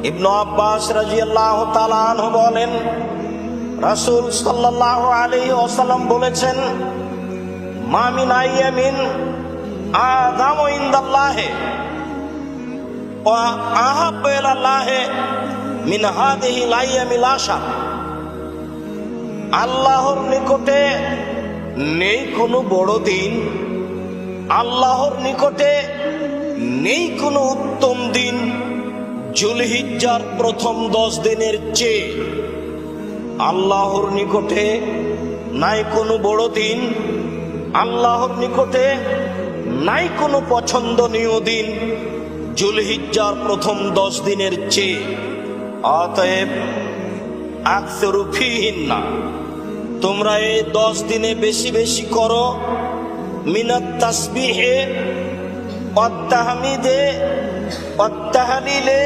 ইবনে আব্বাস রাদিয়াল্লাহু তাআলা আনহু বলেন, রাসূল সাল্লাল্লাহু আলাইহি ওয়াসাল্লাম বলেছেন, মা মিন আইয়ামিন আযামু ইনদাল্লাহি ওয়া আহাব্বু ইলাল্লাহি মিন হাযিহিল আইয়ামিল আশর। আল্লাহর নিকটে নেই কোনো বড় দিন, আল্লাহর নিকটে নেই কোনো উত্তম দিন যুলহিজ্জার প্রথম 10 দিনের চেয়ে। আল্লাহর নিকটে নাই কোনো বড় দিন, আল্লাহর নিকটে নাই কোনো পছন্দনীয় দিন যুলহিজ্জার প্রথম 10 দিনের চেয়ে। অতএব আকসিরু ফীহিন্না, তোমরা এই 10 দিনে বেশি বেশি করো মিনাত তাসবিহে ওয়াত তাহমিদে ওয়াত তাহলিলে